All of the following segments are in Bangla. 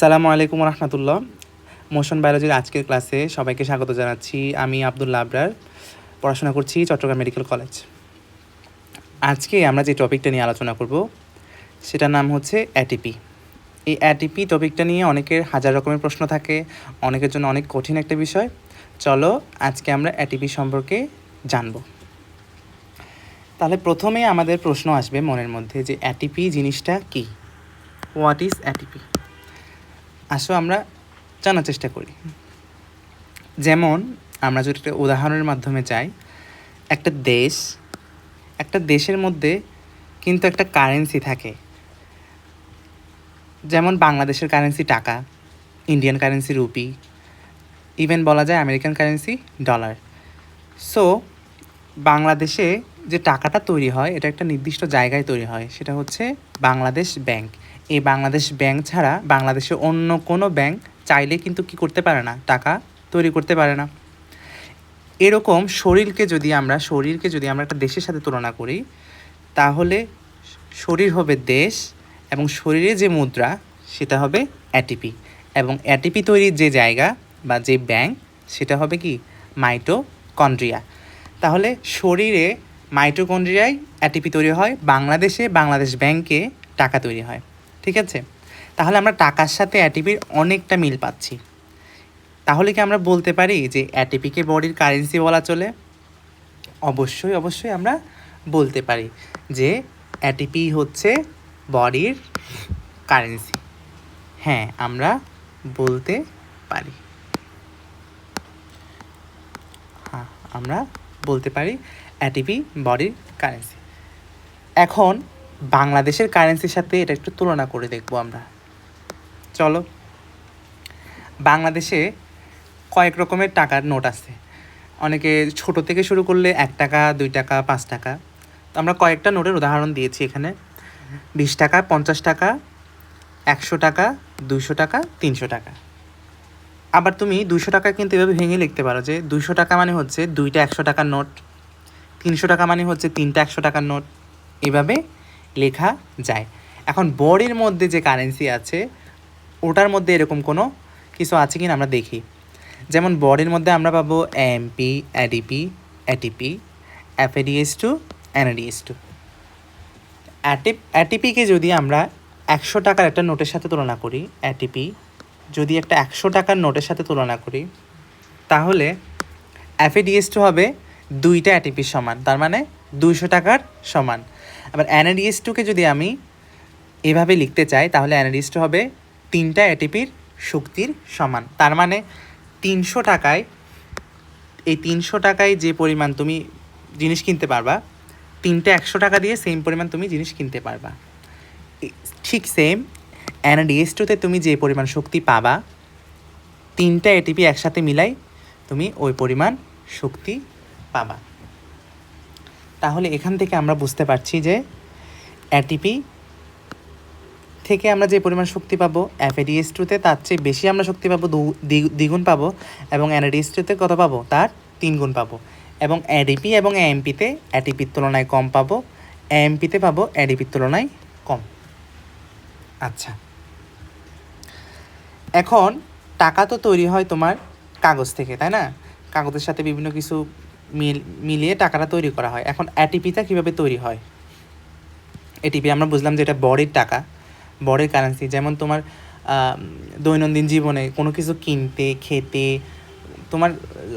সালামু আলাইকুম রহমতুল্লাহ। মোশন বায়োলজির আজকের ক্লাসে সবাইকে স্বাগত জানাচ্ছি। আমি আব্দুল্লাহ আবরার, পড়াশোনা করছি চট্টগ্রাম মেডিকেল কলেজ। আজকে আমরা যে টপিকটা নিয়ে আলোচনা করব সেটার নাম হচ্ছে অ্যাটিপি। এই অ্যাটিপি টপিকটা নিয়ে অনেকের হাজার রকমের প্রশ্ন থাকে, অনেকের জন্য অনেক কঠিন একটা বিষয়। চলো আজকে আমরা অ্যাটিপি সম্পর্কে জানব। তাহলে প্রথমে আমাদের প্রশ্ন আসবে মনের মধ্যে যে অ্যাটিপি জিনিসটা কী, হোয়াট ইজ অ্যাটিপি। আসো আমরা জানার চেষ্টা করি। যেমন আমরা যদি একটা উদাহরণের মাধ্যমে যাই, একটা দেশের মধ্যে কিন্তু একটা কারেন্সি থাকে। যেমন বাংলাদেশের কারেন্সি টাকা, ইন্ডিয়ান কারেন্সি রুপি, ইভেন বলা যায় আমেরিকান কারেন্সি ডলার। সো বাংলাদেশে যে টাকাটা তৈরি হয় এটা একটা নির্দিষ্ট জায়গায় তৈরি হয়, সেটা হচ্ছে বাংলাদেশ ব্যাংক। এই বাংলাদেশ ব্যাংক ছাড়া বাংলাদেশে অন্য কোনো ব্যাংক চাইলে কিন্তু কী করতে পারে না, টাকা তৈরি করতে পারে না। এরকম শরীরকে যদি আমরা একটা দেশের সাথে তুলনা করি, তাহলে শরীর হবে দেশ এবং শরীরে যে মুদ্রা সেটা হবে অ্যাটিপি, এবং অ্যাটিপি তৈরির যে জায়গা বা যে ব্যাংক সেটা হবে কি, মাইটোকন্ড্রিয়া। তাহলে শরীরে মাইটোকন্ড্রিয়ায় অ্যাটিপি তৈরি হয়, বাংলাদেশ ব্যাংকে টাকা তৈরি হয়। ঠিক আছে, তাহলে আমরা টাকার সাথে অ্যাটিপির অনেকটা মিল পাচ্ছি। তাহলে কি আমরা বলতে পারি যে অ্যাটিপিকে বডির কারেন্সি বলা চলে? অবশ্যই আমরা বলতে পারি যে অ্যাটিপি হচ্ছে বডির কারেন্সি। হ্যাঁ, আমরা বলতে পারি। অ্যাটিপি বডির কারেন্সি। এখন বাংলাদেশের কারেন্সির সাথে এটা একটু তুলনা করে দেখব আমরা। চলো, বাংলাদেশে কয়েক রকমের টাকার নোট আছে। অনেকে ছোট থেকে শুরু করলে 1 টাকা, 2 টাকা, 5 টাকা। তো আমরা কয়েকটা নোটের উদাহরণ দিয়েছি এখানে: 20 টাকা, 50 টাকা, 100 টাকা, 200 টাকা, 300 টাকা। আবার তুমি 200 টাকা কিন্তু এভাবে ভেঙে লিখতে পারো যে 200 টাকা মানে হচ্ছে 2টা 100 টাকার নোট, 300 টাকা মানে হচ্ছে 3টা 100 টাকার নোট। এভাবে লেখা যায়। এখন বডির মধ্যে যে কারেন্সি আছে ওটার মধ্যে এরকম কোনো কিছু আছে কিনা আমরা দেখি। যেমন বডির মধ্যে আমরা পাবো AMP, ADP, ATP, FADH2, NADH2। অ্যাটিপিকে যদি আমরা 100 টাকার একটা নোটের সাথে তুলনা করি, অ্যাটিপি যদি একটা 100 টাকার নোটের সাথে তুলনা করি, তাহলে FADH2 হবে 2টা অ্যাটিপির সমান, তার মানে 200 টাকার সমান। আবার NADH2কে যদি আমি এভাবে লিখতে চাই, তাহলে NADH2 হবে 3টা অ্যাটিপির শক্তির সমান। তার মানে 300 টাকায় যে পরিমাণ তুমি জিনিস কিনতে পারবা, 3টা 100 টাকা দিয়ে সেম পরিমাণ তুমি জিনিস কিনতে পারবা। ঠিক সেম NADH2তে তুমি যে পরিমাণ শক্তি পাবা, 3টা এটিপি একসাথে মিলাই তুমি ওই পরিমাণ শক্তি পাবা। তাহলে এখান থেকে আমরা বুঝতে পারছি যে অ্যাটিপি থেকে আমরা যে পরিমাণ শক্তি পাবো, FADH2তে তার চেয়ে বেশি আমরা শক্তি পাবো, দ্বিগুণ পাবো, এবং NADH2তে কত পাবো, তার 3 গুণ পাবো। এবং এডিপি এবং এএমপিতে অ্যাটিপির তুলনায় কম পাবো, এএমপিতে পাবো এডিপির তুলনায় কম। আচ্ছা, এখন টাকা তো তৈরি হয় তোমার কাগজ থেকে, তাই না? কাগজের সাথে বিভিন্ন কিছু মিলিয়ে টাকাটা তৈরি করা হয়। এখন অ্যাটিপিটা কীভাবে তৈরি হয়? এটিপি আমরা বুঝলাম যে এটা বডির টাকা, বডির কারেন্সি। যেমন তোমার দৈনন্দিন জীবনে কোনো কিছু কিনতে, খেতে, তোমার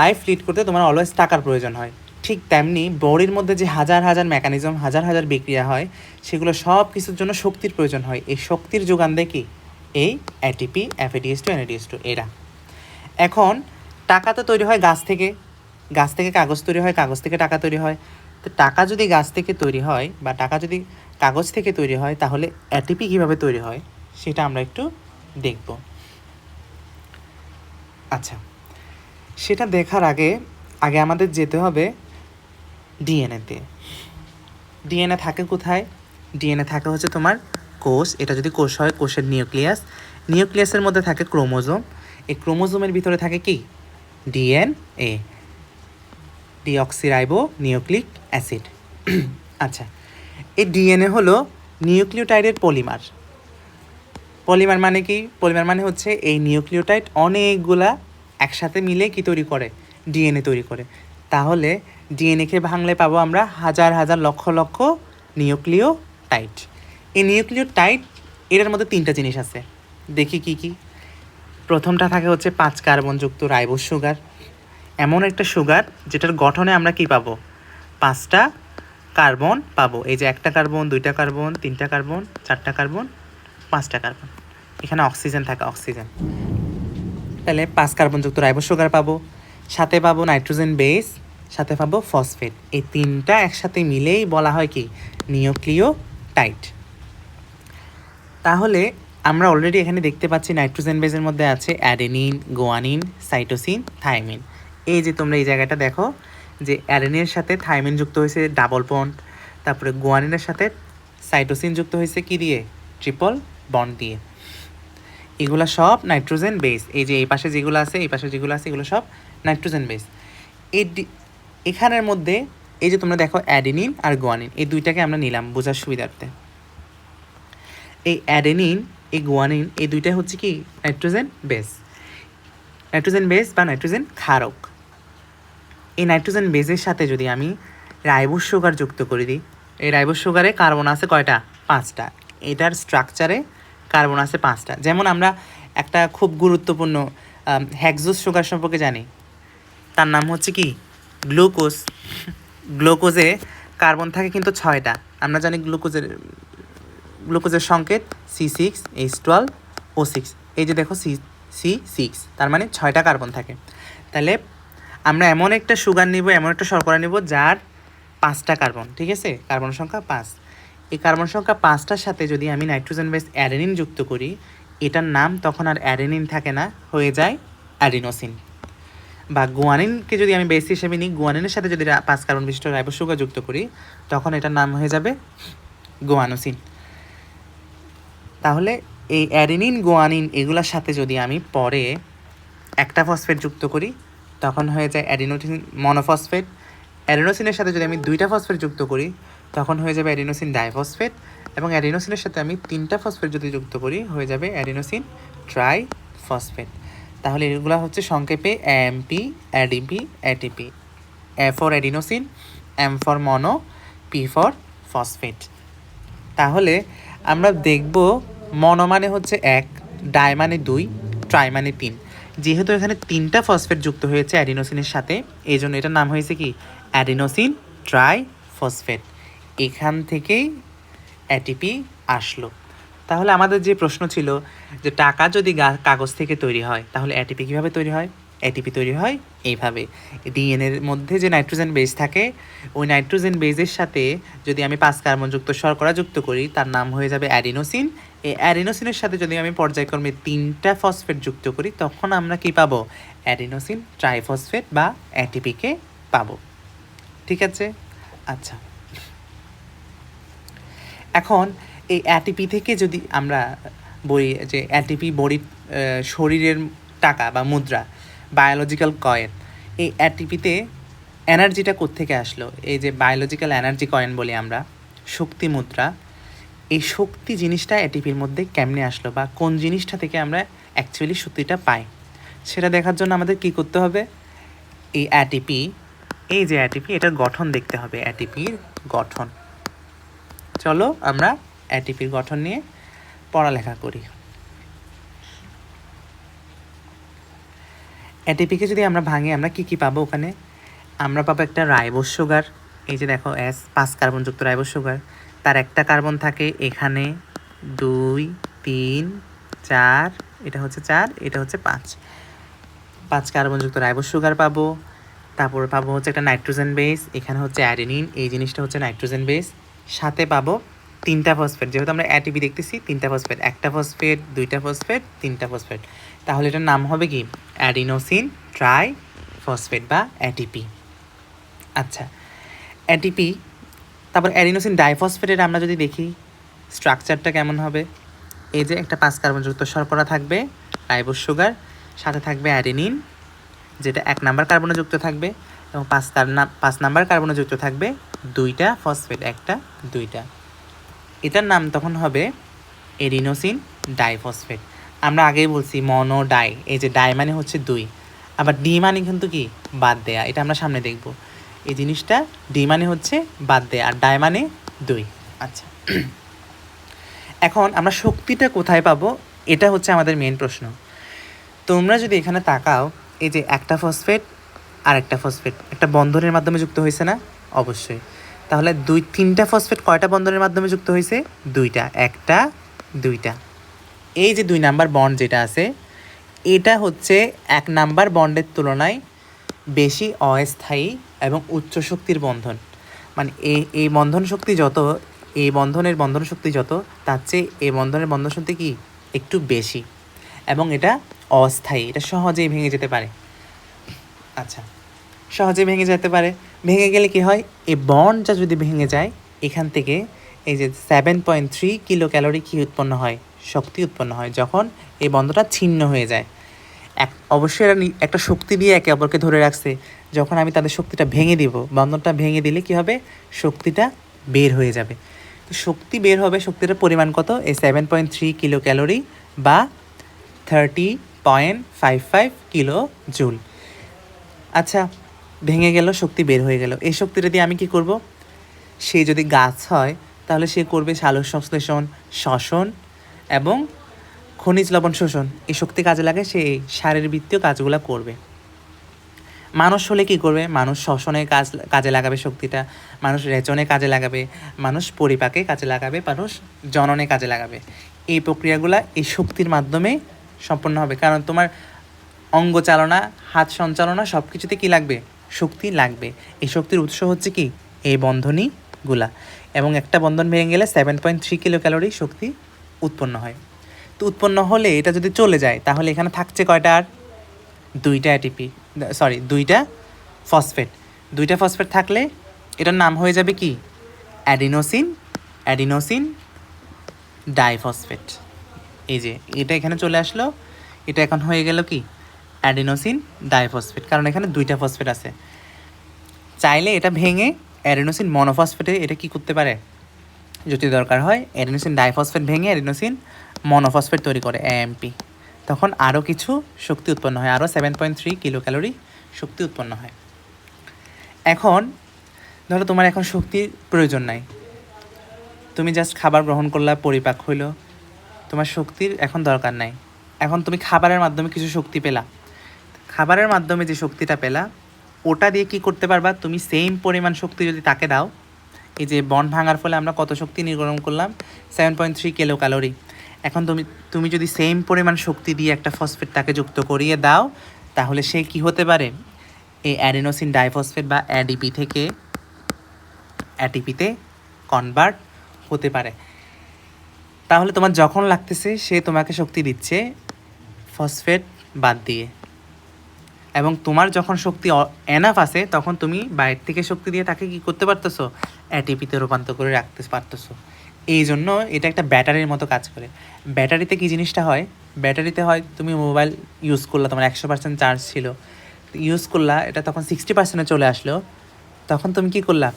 লাইফ লিড করতে তোমার অলওয়েজ টাকার প্রয়োজন হয়। ঠিক তেমনি বডির মধ্যে যে হাজার মেকানিজম, হাজার বিক্রিয়া হয়, সেগুলো সব কিছুর জন্য শক্তির প্রয়োজন হয়। এই শক্তির যোগান দেয় কি? এই অ্যাটিপি, FADH2, NADH2 এরা। এখন টাকা তো তৈরি হয় গাছ থেকে কাগজ তৈরি হয়, কাগজ থেকে টাকা তৈরি হয়। তো টাকা যদি গাছ থেকে তৈরি হয় বা টাকা যদি কাগজ থেকে তৈরি হয়, তাহলে অ্যাটিপি কীভাবে তৈরি হয় সেটা আমরা একটু দেখব। আচ্ছা, সেটা দেখার আগে আমাদের যেতে হবে ডিএনএতে। ডিএনএ থাকে কোথায়? ডিএনএ থাকে হচ্ছে তোমার কোষ। এটা যদি কোষ হয়, কোষের নিউক্লিয়াসের মধ্যে থাকে ক্রোমোজোম। এই ক্রোমোজোমের ভিতরে থাকে কি? DNA, deoxyribo nucleic acid. আচ্ছা, এই ডিএনএ হলো নিউক্লিওটাইডের পলিমার। পলিমার মানে কি? পলিমার মানে হচ্ছে এই নিউক্লিওটাইড অনেকগুলা একসাথে মিলে কি তৈরি করে? ডিএনএ তৈরি করে। তাহলে ডিএনএকে ভাঙলে পাবো আমরা হাজার হাজার লক্ষ লক্ষ নিউক্লিওটাইড। এই নিউক্লিওটাইড এটার মধ্যে 3টা জিনিস আছে, দেখি কি কি। প্রথমটা থাকে হচ্ছে 5 কার্বনযুক্ত রাইবোজ সুগার, এমন একটা সুগার যেটার গঠনে আমরা কি পাবো? 5টা কার্বন পাবো। এই যে 1টা কার্বন, 2টা কার্বন, 3টা কার্বন, 4টা কার্বন, 5টা কার্বন। এখানে অক্সিজেন থাকে, অক্সিজেন। তাহলে 5 কার্বনযুক্ত রাইবোজ সুগার পাবো, সাথে পাবো নাইট্রোজেন বেস, সাথে পাবো ফসফেট। এই 3টা একসাথে মিলেই বলা হয় কি? নিউক্লিওটাইড। তাহলে আমরা অলরেডি এখানে দেখতে পাচ্ছি নাইট্রোজেন বেসের মধ্যে আছে অ্যাডেনিন, গুয়ানিন, সাইটোসিন, থাইমিন। এই যে তোমরা এই জায়গাটা দেখো যে অ্যাডেনিনের সাথে থাইমিন যুক্ত হয়েছে ডাবল বন্ড, তারপরে গুয়ানিনের সাথে সাইটোসিন যুক্ত হয়েছে কি দিয়ে? ট্রিপল বন্ড দিয়ে। এগুলো সব নাইট্রোজেন বেস। এই যে এই পাশে যেগুলো আছে, এই পাশে যেগুলো আছে, এগুলো সব নাইট্রোজেন বেস। এখানের মধ্যে এই যে তোমরা দেখো অ্যাডেনিন আর গুয়ানিন, এই দুইটাকে আমরা নিলাম বোঝার সুবিধার্থে। এই অ্যাডেনিন, এই গুয়ানিন, এই দুইটাই হচ্ছে কি? Nitrogen base. নাইট্রোজেন বেস বা নাইট্রোজেন ক্ষারক। এই নাইট্রোজেন বেসের সাথে যদি আমি রাইবোজ সুগার যুক্ত করে দিই, এই রাইবোজ সুগারে কার্বন আছে কয়টা? 5টা। এটার স্ট্রাকচারে কার্বন আছে 5টা। যেমন আমরা একটা খুব গুরুত্বপূর্ণ হেক্সোজ সুগার সম্পর্কে জানি, তার নাম হচ্ছে কি? গ্লুকোজ। গ্লুকোজে কার্বন থাকে কিন্তু 6টা। আমরা জানি গ্লুকোজের সংকেত C6H12O6। এই যে দেখো C6, তার মানে 6টা কার্বন থাকে। তাহলে আমরা এমন একটা সুগার নিব, এমন একটা শর্করা নিব যার 5টা কার্বন, ঠিক আছে? কার্বন সংখ্যা 5। এই কার্বন সংখ্যা 5টার সাথে যদি আমি নাইট্রোজেন বেস অ্যাডেনিন যুক্ত করি, এটার নাম তখন আর অ্যাডেনিন থাকে না, হয়ে যায় অ্যাডিনোসিন। বা গুয়ানিনকে যদি আমি বেস হিসেবে নিই, গুয়ানিনের সাথে যদি 5 কার্বন বিশিষ্ট রাইবোজ সুগার যুক্ত করি, তখন এটার নাম হয়ে যাবে গুয়ানোসিন। তাহলে এই অ্যাডেনিন, গুয়ানিন এগুলোর সাথে যদি আমি পরে একটা ফসফেট যুক্ত করি, তখন হয়ে যায় অ্যাডিনোসিন মনোফসফেট। অ্যাডিনোসিনের সাথে যদি আমি 2টা ফসফেট যুক্ত করি, তখন হয়ে যাবে অ্যাডিনোসিন ডাইফসফেট। এবং অ্যাডিনোসিনের সাথে আমি 3টা ফসফেট যদি যুক্ত করি, হয়ে যাবে অ্যাডিনোসিন ট্রাইফসফেট। তাহলে এগুলো হচ্ছে সংক্ষেপে AMP, ADP, ATP। A for adenosine, M for mono, P for phosphate. তাহলে আমরা দেখব মনো মানে হচ্ছে 1, ডাই মানে 2, ট্রাই মানে 3। যেহেতু এখানে 3টা ফসফেট যুক্ত হয়েছে অ্যাডিনোসিনের সাথে, এই জন্য এটার নাম হয়েছে কি? Adenosine triphosphate. এখান থেকেই ATP আসলো। তাহলে আমাদের যে প্রশ্ন ছিল যে টাকা যদি কাগজ থেকে তৈরি হয়, তাহলে ATP কীভাবে তৈরি হয়? ATP তৈরি হয় এইভাবে। ডিএনএর মধ্যে যে নাইট্রোজেন বেস থাকে, ওই নাইট্রোজেন বেসের সাথে যদি আমি 5 কার্বনযুক্ত শর্করা যুক্ত করি, তার নাম হয়ে যাবে অ্যাডিনোসিন। এই অ্যাডিনোসিনের সাথে যদি আমি পর্যায়ক্রমে 3টা ফসফেট যুক্ত করি, তখন আমরা কি পাবো? অ্যাডিনোসিন ট্রাইফসফেট বা ATPকে পাবো। ঠিক আছে? আচ্ছা, এখন এই ATP থেকে যদি আমরা বলি যে ATP বডির শরীরের টাকা বা মুদ্রা, বায়োলজিক্যাল কয়েন, এই ATPতে এনার্জিটা কোত্থেকে আসলো? এই যে বায়োলজিক্যাল এনার্জি কয়েন বলি আমরা, শক্তি মুদ্রা, এই শক্তি জিনিসটা ATPর মধ্যে কেমনে আসলো বা কোন জিনিসটা থেকে আমরা অ্যাকচুয়ালি শক্তিটা পাই, সেটা দেখার জন্য আমাদের কি করতে হবে? এই ATP, এই যে ATP, এটার গঠন দেখতে হবে। ATPর গঠন, চলো আমরা ATPর গঠন নিয়ে পড়ালেখা করি। ATPকে যদি আমরা ভাঙি, আমরা কি কি পাবো ওখানে? আমরা পাবো একটা রাইবোজ সুগার, এই যে দেখো S, 5 কার্বনযুক্ত রাইবোজ সুগার। তার একটা কার্বন থাকে এখানে, 2, 3, 4, এটা হচ্ছে 4, এটা হচ্ছে 5 কার্বনযুক্ত রাইবোজ সুগার পাবো। তারপর পাবো হচ্ছে একটা নাইট্রোজেন বেস, এখানে হচ্ছে অ্যাডেনিন, এই জিনিসটা হচ্ছে নাইট্রোজেন বেস। সাথে পাবো 3টা ফসফেট, যেহেতু আমরা ATP দেখতেছি 3টা ফসফেট, একটা ফসফেট, 2টা ফসফেট, 3টা ফসফেট। তাহলে এটার নাম হবে কি? অ্যাডিনোসিন ট্রাইফসফেট বা ATP। আচ্ছা, ATP, তারপর অ্যাডিনোসিন ডাইফসফেটের আমরা যদি দেখি স্ট্রাকচারটা কেমন হবে, এই যে একটা 5 কার্বনযুক্ত শর্করা থাকবে, রাইবোজ সুগার, সাথে থাকবে অ্যাডেনিন যেটা 1 নাম্বার কার্বনে যুক্ত থাকবে, এবং 5 নাম্বার কার্বনে যুক্ত থাকবে 2টা ফসফেট, 1টা 2টা। এটার নাম তখন হবে এডিনোসিন ডাইফসফেট। আমরা আগেই বলছি মনো ডাই, এই যে ডাই মানে হচ্ছে দুই, আবার ডি মানে কিন্তু কি বাদ দেয়া, এটা আমরা সামনে দেখব। এই জিনিসটা ডি মানে হচ্ছে বাদ দেয়া আর ডাই মানে দুই। আচ্ছা, এখন আমরা শক্তিটা কোথায় পাবো, এটা হচ্ছে আমাদের মেন প্রশ্ন। তোমরা যদি এখানে তাকাও, এই যে একটা ফসফেট আর একটা ফসফেট একটা বন্ধনের মাধ্যমে যুক্ত হয়েছে না? অবশ্যই। তাহলে তিনটা ফসফেট কয়টা বন্ধনের মাধ্যমে যুক্ত হয়েছে? দুইটা, একটা দুইটা। এই যে 2 নাম্বার বন্ড যেটা আছে, এটা হচ্ছে 1 নাম্বার বন্ডের তুলনায় বেশি অস্থায়ী এবং উচ্চ শক্তির বন্ধন। মানে এই বন্ধন শক্তি যত, এই বন্ধনের বন্ধন শক্তি যত, তার চেয়ে এই বন্ধনের বন্ধন শক্তি কি একটু বেশি, এবং এটা অস্থায়ী, এটা সহজেই ভেঙে যেতে পারে। আচ্ছা, সহজে ভেঙে যেতে পারে। ভেঙে গেলে কি হয়, এই বন্ডটা যদি ভেঙে যায়, এখান থেকে এই যে 7.3 কিলো ক্যালোরি কি উৎপন্ন হয়, শক্তি উৎপন্ন হয় যখন এই বন্ধটা ছিন্ন হয়ে যায়। অবশ্যই এরা একটা শক্তি দিয়ে একে অপরকে ধরে রাখছে, যখন আমি তাদের শক্তিটা ভেঙে দিব, বন্ধনটা ভেঙে দিলে কি হবে, শক্তিটা বের হয়ে যাবে। তো শক্তি বের হবে, শক্তিটার পরিমাণ কত, এই 7.3 কিলো ক্যালোরি বা 30.55 কিলো জুল। আচ্ছা, ভেঙে গেল, শক্তি বের হয়ে গেল। এই শক্তিটা দিয়ে আমি কি করব, সে যদি গাছ হয় তাহলে সে করবে সালোক সংশ্লেষণ, শ্বসন এবং খনিজ লবণ শোষণ। এই শক্তি কাজে লাগে, সে শারীরবৃত্তীয় কাজগুলো করবে। মানুষ হলে কি করবে, মানুষ শ্বসনে কাজে লাগাবে শক্তিটা, মানুষ রেচনে কাজে লাগাবে, মানুষ পরিপাকে কাজে লাগাবে, মানুষ জননে কাজে লাগাবে। এই প্রক্রিয়াগুলো এই শক্তির মাধ্যমে সম্পন্ন হবে, কারণ তোমার অঙ্গ চালনা, হাত সঞ্চালনা সব কিছুতে কী লাগবে, শক্তি লাগবে। এই শক্তির উৎস হচ্ছে কি, এই বন্ধনীগুলা। এবং একটা বন্ধন ভেঙে গেলে 7.3 কিলো ক্যালোরি শক্তি উৎপন্ন হয়। তো উৎপন্ন হলে এটা যদি চলে যায়, তাহলে এখানে থাকছে কয়টা, আর দুইটা ফসফেট। দুইটা ফসফেট থাকলে এটার নাম হয়ে যাবে কি, অ্যাডিনোসিন ডাইফসফেট। এই যে এটা এখানে চলে আসলো, এটা এখন হয়ে গেল কি, অ্যাডিনোসিন ডাইফসফেট, কারণ এখানে দুইটা ফসফেট আছে। চাইলে এটা ভেঙে অ্যাডিনোসিন মনোফসফেটে এটা কি করতে পারে, যদি দরকার হয় অ্যাডিনোসিন ডাইফসফেট ভেঙে অ্যাডিনোসিন মনোফসফেট তৈরি করে, AMP। তখন আরও কিছু শক্তি উৎপন্ন হয়, আরও 7.3 কিলো ক্যালোরি শক্তি উৎপন্ন হয়। এখন ধরো তোমার এখন শক্তির প্রয়োজন নাই, তুমি জাস্ট খাবার গ্রহণ করলা, পরিপাক হইলো, তোমার শক্তির এখন দরকার নাই। এখন তুমি খাবারের মাধ্যমে কিছু শক্তি পেলা, খাবারের মাধ্যমে যে শক্তিটা পেলা, ওটা দিয়ে কি করতে পারবা, তুমি সেম পরিমাণ শক্তি যদি তাকে দাও, এই যে বন্ড ভাঙার ফলে আমরা কত শক্তি নির্গমন করলাম, 7.3 কিলো ক্যালোরি। এখন তুমি যদি সেম পরিমাণ শক্তি দিয়ে একটা ফসফেট তাকে যুক্ত করিয়ে দাও, তাহলে সে কি হতে পারে, এই অ্যাডিনোসিন ডাইফসফেট বা ADP থেকে ATPতে কনভার্ট হতে পারে। তাহলে তোমার যখন লাগতেছে সে তোমাকে শক্তি দিচ্ছে ফসফেট বাদ দিয়ে, এবং তোমার যখন শক্তি এনাফ আছে তখন তুমি বাইরে থেকে শক্তি দিয়ে তাকে কি করতে পারতেছো, ATPতে রূপান্তর করে রাখতে পারতেছো। এই জন্য এটা একটা ব্যাটারির মতো কাজ করে। ব্যাটারিতে কি জিনিসটা হয়, ব্যাটারিতে হয় তুমি মোবাইল ইউজ করলা, তোমার 100% চার্জ ছিল, ইউজ করলা, এটা তখন 60%-এ চলে আসলো, তখন তুমি কি করলা,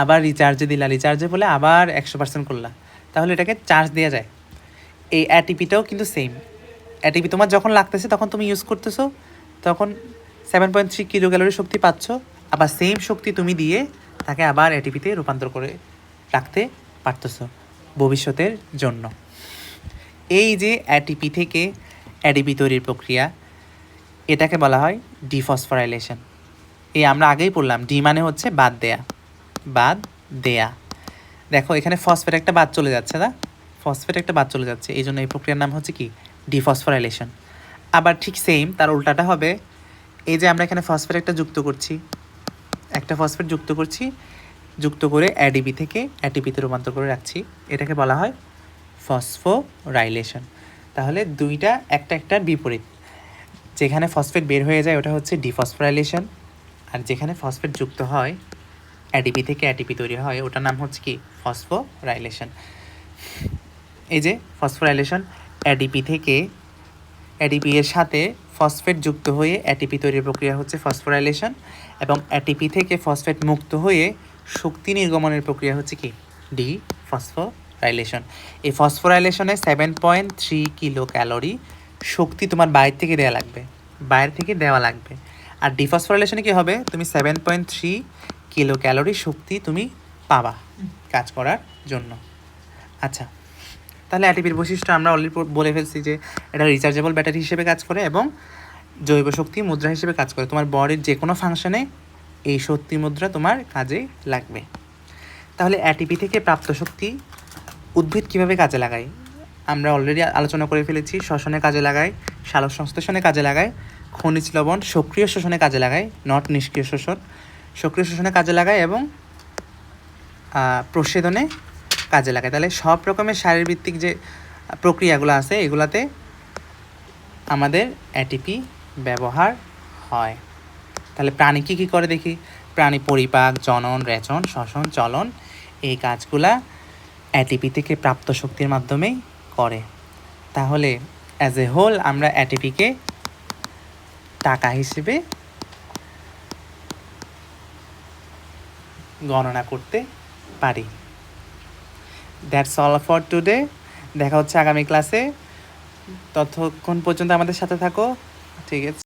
আবার রিচার্জে দিলা, রিচার্জে বলে আবার 100% করলা, তাহলে এটাকে চার্জ দেওয়া যায়। এই ATPটাও কিন্তু সেম। ATP তোমার যখন লাগতেছে তখন তুমি ইউজ করতেছো, তখন 7.3 কিলো ক্যালোরি শক্তি পাচ্ছ, আবার সেম শক্তি তুমি দিয়ে তাকে আবার ATPতে রূপান্তর করে রাখতে পারতেছো ভবিষ্যতের জন্য। এই যে ATP থেকে ADP তৈরির প্রক্রিয়া, এটাকে বলা হয় ডিফসফোরাইলেশন। এই আমরা আগেই পড়লাম, ডি মানে হচ্ছে বাদ দেয়া। দেখো এখানে ফসফেট একটা বাদ চলে যাচ্ছে না, ফসফেট একটা বাদ চলে যাচ্ছে, এই জন্য এই প্রক্রিয়ার নাম হচ্ছে কি, ডিফসফোরাইলেশন। আবার ঠিক সেম তার উল্টাটা হবে, এই যে আমরা এখানে ফসফেট একটা যুক্ত করছি, একটা ফসফেট যুক্ত করে ADP থেকে ATPতে রূপান্তর করে রাখছি, এটাকে বলা হয় ফসফোরাইলেশন। তাহলে দুইটা একটার বিপরীত, যেখানে ফসফেট বের হয়ে যায় ওটা হচ্ছে ডিফসফোরাইলেশন, আর যেখানে ফসফেট যুক্ত হয় ADP থেকে ATP তৈরি হয় ওটার নাম হচ্ছে কি, ফসফোরাইলেশন। এই যে ফসফোরাইলেশন, ADP এর সাথে ফসফেট যুক্ত হয়ে ATP তৈরির প্রক্রিয়া হচ্ছে ফসফোরাইলেশন, এবং ATP থেকে ফসফেট মুক্ত হয়ে শক্তি নির্গমনের প্রক্রিয়া হচ্ছে কি, ডিফসফোরাইলেশন। ফসফোরাইলেশন। এই ফসফোরাইলেশনে 7.3 কিলো ক্যালোরি শক্তি তোমার বাইরে থেকে দেওয়া লাগবে। আর ডিফসফোরাইলেশনে কী হবে, তুমি 7.3 কিলো ক্যালোরি শক্তি তুমি পাবা কাজ করার জন্য। আচ্ছা, তাহলে অ্যাটিপির বৈশিষ্ট্য আমরা অলরেডি বলে ফেলছি যে এটা রিচার্জেবল ব্যাটারি হিসেবে কাজ করে এবং জৈব শক্তি মুদ্রা হিসেবে কাজ করে। তোমার বডির যে কোনো ফাংশনে এই শক্তি মুদ্রা তোমার কাজে লাগবে। তাহলে অ্যাটিপি থেকে প্রাপ্ত শক্তি উদ্ভিদ কীভাবে কাজে লাগায় আমরা অলরেডি আলোচনা করে ফেলেছি। শ্বসনে কাজে লাগায়, সালোক সংশ্লেষণে কাজে লাগায়, খনিজ লবণ সক্রিয় শোষণে কাজে লাগায়, নট নিষ্ক্রিয় শোষণ, সক্রিয় শোষণে কাজে লাগায় এবং প্রচ্ছেদনে কাজে লাগায়। তাহলে সব রকমের শারীরভিত্তিক যে প্রক্রিয়াগুলো আছে এগুলাতে আমাদের অ্যাটিপি ব্যবহার হয়। তাহলে প্রাণী কী করে দেখি। প্রাণী পরিপাক, জনন, রেচন, শ্বসন, চলন এই কাজগুলা অ্যাটিপি থেকে প্রাপ্ত শক্তির মাধ্যমেই করে। তাহলে অ্যাজ এ হোল আমরা অ্যাটিপিকে টাকা হিসেবে গণনা করতে পারি। That's all for today. দেখা হচ্ছে আগামী ক্লাসে। ততক্ষণ পর্যন্ত আমাদের সাথে থাকো। ঠিক আছে।